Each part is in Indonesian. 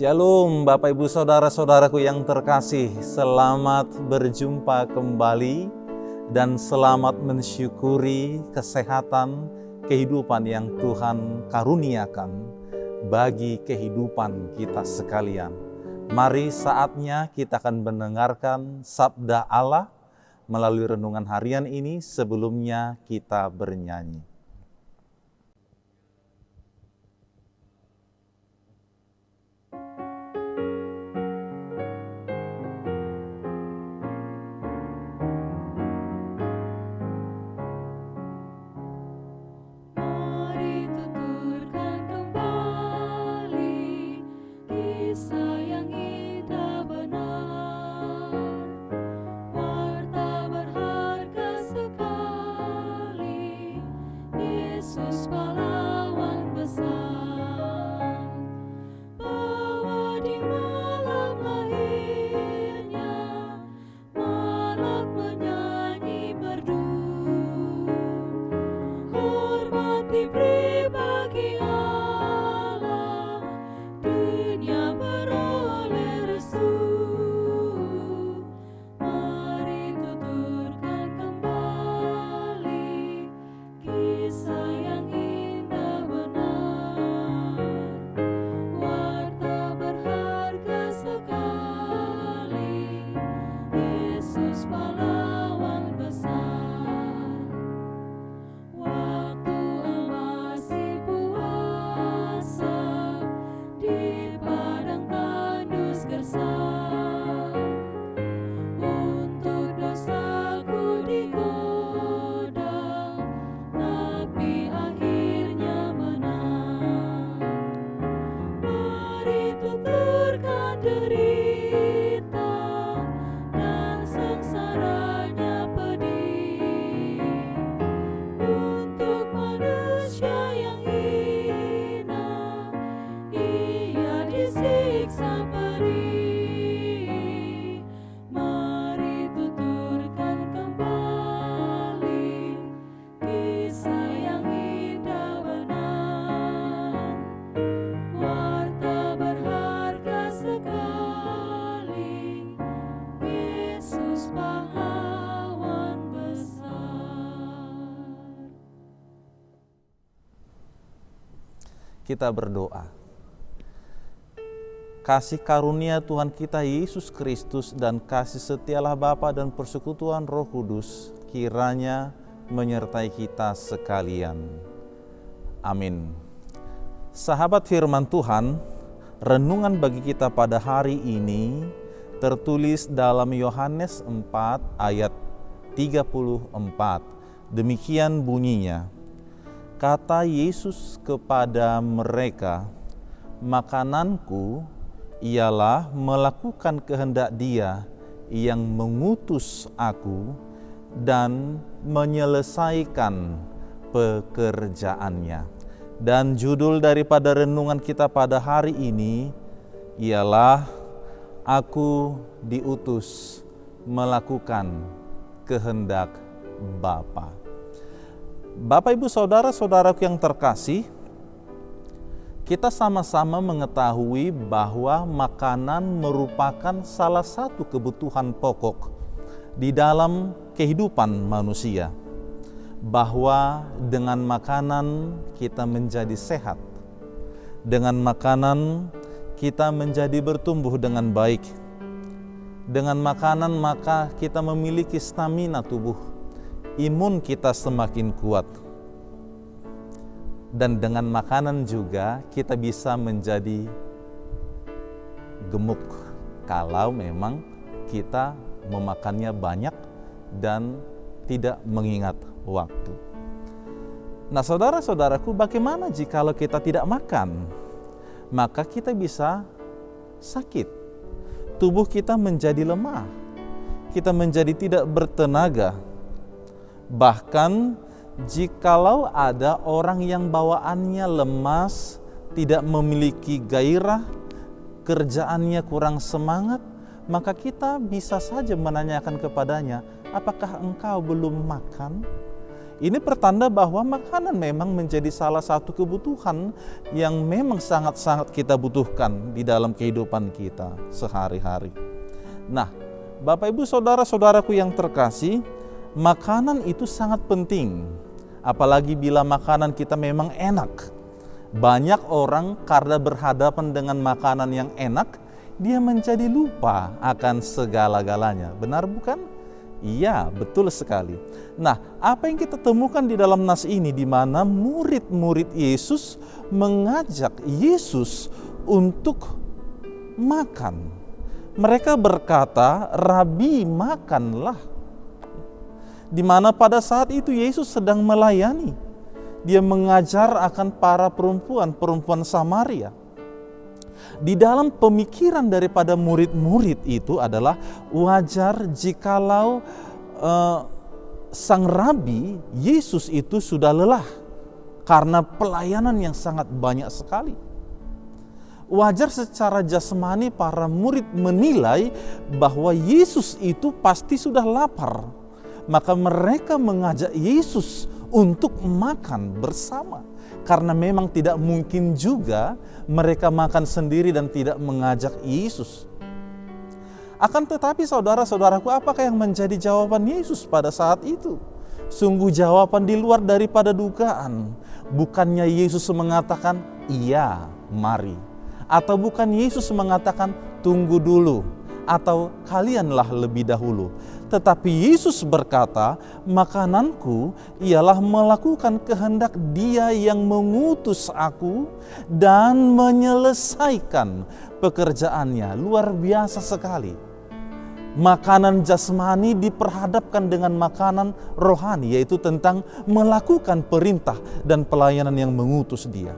Shalom Bapak Ibu Saudara-saudaraku yang terkasih, selamat berjumpa kembali dan selamat mensyukuri kesehatan, kehidupan yang Tuhan karuniakan bagi kehidupan kita sekalian. Mari saatnya kita akan mendengarkan sabda Allah melalui renungan harian ini. Sebelumnya kita bernyanyi. Kita berdoa. Kasih karunia Tuhan kita Yesus Kristus dan kasih setialah Bapa dan persekutuan Roh Kudus kiranya menyertai kita sekalian. Amin. Sahabat firman Tuhan, renungan bagi kita pada hari ini tertulis dalam Yohanes 4 ayat 34. Demikian bunyinya. Kata Yesus kepada mereka, makananku ialah melakukan kehendak Dia yang mengutus aku dan menyelesaikan pekerjaannya. Dan judul daripada renungan kita pada hari ini ialah Aku diutus melakukan kehendak Bapa. Bapak Ibu Saudara-saudaraku yang terkasih, kita sama-sama mengetahui bahwa makanan merupakan salah satu kebutuhan pokok di dalam kehidupan manusia. Bahwa dengan makanan kita menjadi sehat. Dengan makanan kita menjadi bertumbuh dengan baik. Dengan makanan maka kita memiliki stamina tubuh. Imun kita semakin kuat. Dan dengan makanan juga kita bisa menjadi gemuk kalau memang kita memakannya banyak dan tidak mengingat waktu. Nah, saudara-saudaraku, bagaimana jikalau kita tidak makan? Maka kita bisa sakit. Tubuh kita menjadi lemah. Kita menjadi tidak bertenaga. Bahkan jikalau ada orang yang bawaannya lemas, tidak memiliki gairah, kerjaannya kurang semangat, maka kita bisa saja menanyakan kepadanya, apakah engkau belum makan? Ini pertanda bahwa makanan memang menjadi salah satu kebutuhan yang memang sangat-sangat kita butuhkan di dalam kehidupan kita sehari-hari. Nah, Bapak Ibu Saudara-saudaraku yang terkasih, makanan itu sangat penting. Apalagi bila makanan kita memang enak. Banyak orang karena berhadapan dengan makanan yang enak, dia menjadi lupa akan segala-galanya. Benar bukan? Iya, betul sekali. Nah, apa yang kita temukan di dalam nas ini, di mana murid-murid Yesus mengajak Yesus untuk makan. Mereka berkata, "Rabi, makanlah." Di mana pada saat itu Yesus sedang melayani. Dia mengajar akan para perempuan Samaria. Di dalam pemikiran daripada murid-murid itu adalah wajar jikalau sang rabi Yesus itu sudah lelah karena pelayanan yang sangat banyak sekali. Wajar secara jasmani para murid menilai bahwa Yesus itu pasti sudah lapar. Maka mereka mengajak Yesus untuk makan bersama. Karena memang tidak mungkin juga mereka makan sendiri dan tidak mengajak Yesus. Akan tetapi saudara-saudaraku, apakah yang menjadi jawaban Yesus pada saat itu? Sungguh jawaban di luar daripada dugaan. Bukannya Yesus mengatakan, "Iya, mari." Atau bukan Yesus mengatakan, "Tunggu dulu." Atau "Kalianlah lebih dahulu." Tetapi Yesus berkata, "Makananku ialah melakukan kehendak Dia yang mengutus aku dan menyelesaikan pekerjaannya." Luar biasa sekali. Makanan jasmani diperhadapkan dengan makanan rohani, yaitu tentang melakukan perintah dan pelayanan yang mengutus Dia.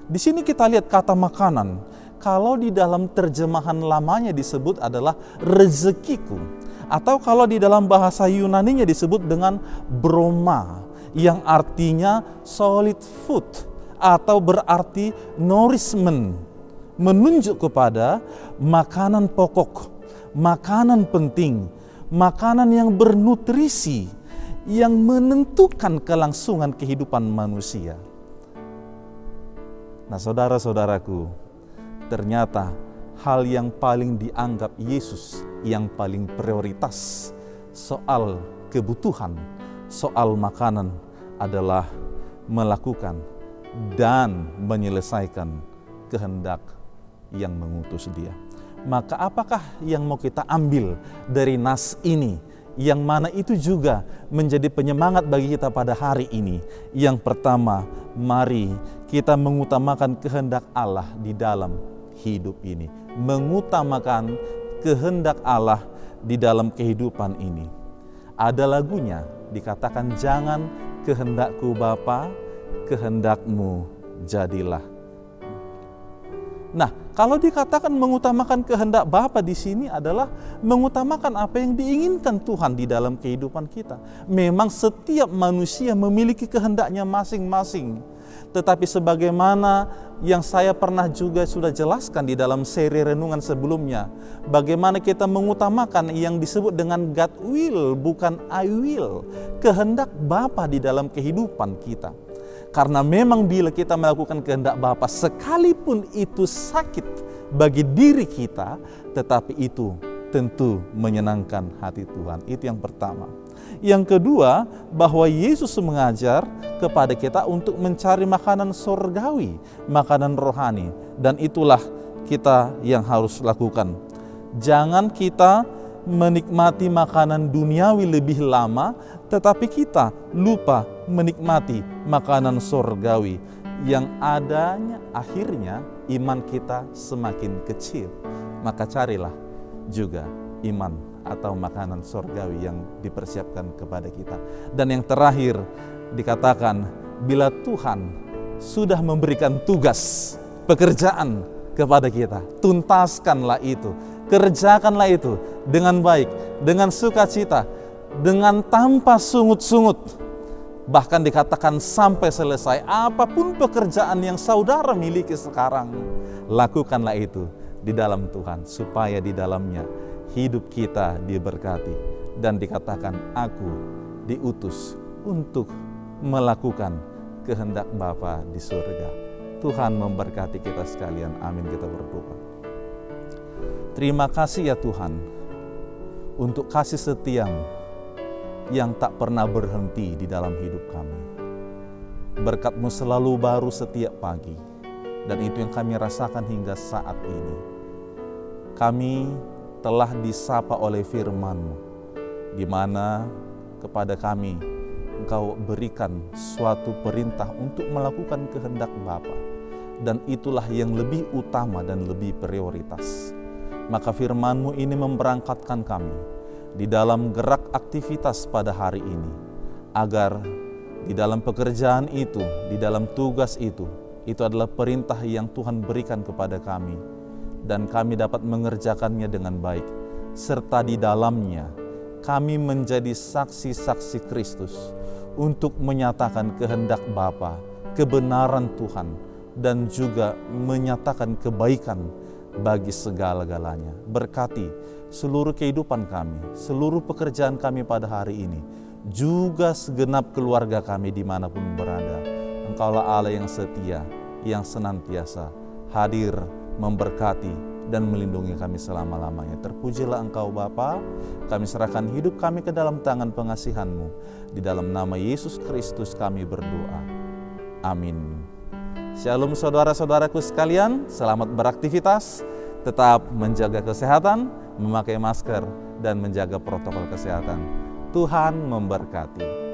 Di sini kita lihat kata makanan. Kalau di dalam terjemahan lamanya disebut adalah rezekiku. Atau kalau di dalam bahasa Yunaninya disebut dengan broma, yang artinya solid food atau berarti nourishment, menunjuk kepada makanan pokok, makanan penting, makanan yang bernutrisi, yang menentukan kelangsungan kehidupan manusia. Nah, saudara-saudaraku, ternyata hal yang paling dianggap Yesus yang paling prioritas soal kebutuhan, soal makanan adalah melakukan dan menyelesaikan kehendak yang mengutus Dia. Maka apakah yang mau kita ambil dari nas ini, yang mana itu juga menjadi penyemangat bagi kita pada hari ini? Yang pertama, mari kita mengutamakan kehendak Allah di dalam hidup ini. Mengutamakan kehendak Allah di dalam kehidupan ini. Ada lagunya dikatakan, "Jangan kehendakku Bapa, kehendakmu jadilah." Nah, kalau dikatakan mengutamakan kehendak Bapa di sini adalah mengutamakan apa yang diinginkan Tuhan di dalam kehidupan kita. Memang setiap manusia memiliki kehendaknya masing-masing. Tetapi sebagaimana yang saya pernah juga sudah jelaskan di dalam seri renungan sebelumnya, bagaimana kita mengutamakan yang disebut dengan God will, bukan I will, kehendak Bapa di dalam kehidupan kita. Karena memang bila kita melakukan kehendak Bapa, sekalipun itu sakit bagi diri kita, tetapi itu tentu menyenangkan hati Tuhan. Itu yang pertama. Yang kedua, bahwa Yesus mengajar kepada kita untuk mencari makanan surgawi, makanan rohani. Dan itulah kita yang harus lakukan. Jangan kita menikmati makanan duniawi lebih lama, tetapi kita lupa menikmati makanan surgawi. Yang adanya akhirnya iman kita semakin kecil. Maka carilah juga iman atau makanan surgawi yang dipersiapkan kepada kita. Dan yang terakhir dikatakan, bila Tuhan sudah memberikan tugas, pekerjaan kepada kita, tuntaskanlah itu, kerjakanlah itu dengan baik, dengan sukacita, dengan tanpa sungut-sungut. Bahkan dikatakan sampai selesai. Apapun pekerjaan yang saudara miliki sekarang, lakukanlah itu di dalam Tuhan, supaya di dalamnya hidup kita diberkati. Dan dikatakan, aku diutus untuk melakukan kehendak Bapa di surga. Tuhan memberkati kita sekalian. Amin. Kita berdoa. Terima kasih ya Tuhan untuk kasih setia-Mu yang tak pernah berhenti di dalam hidup kami. Berkat-Mu selalu baru setiap pagi, dan itu yang kami rasakan hingga saat ini. Kami telah disapa oleh firman-Mu, di mana kepada kami Engkau berikan suatu perintah untuk melakukan kehendak Bapa, dan itulah yang lebih utama dan lebih prioritas. Maka firman-Mu ini memberangkatkan kami di dalam gerak aktivitas pada hari ini, agar di dalam pekerjaan itu, di dalam tugas itu adalah perintah yang Tuhan berikan kepada kami, dan kami dapat mengerjakannya dengan baik, serta di dalamnya kami menjadi saksi-saksi Kristus untuk menyatakan kehendak Bapa, kebenaran Tuhan, dan juga menyatakan kebaikan bagi segala-galanya. Berkati seluruh kehidupan kami, seluruh pekerjaan kami pada hari ini, juga segenap keluarga kami dimanapun berada. Engkaulah Allah yang setia, yang senantiasa hadir, memberkati, dan melindungi kami selama-lamanya. Terpujilah Engkau Bapa, kami serahkan hidup kami ke dalam tangan pengasihan-Mu. Di dalam nama Yesus Kristus kami berdoa. Amin. Shalom saudara-saudaraku sekalian, selamat beraktivitas, tetap menjaga kesehatan, memakai masker, dan menjaga protokol kesehatan. Tuhan memberkati.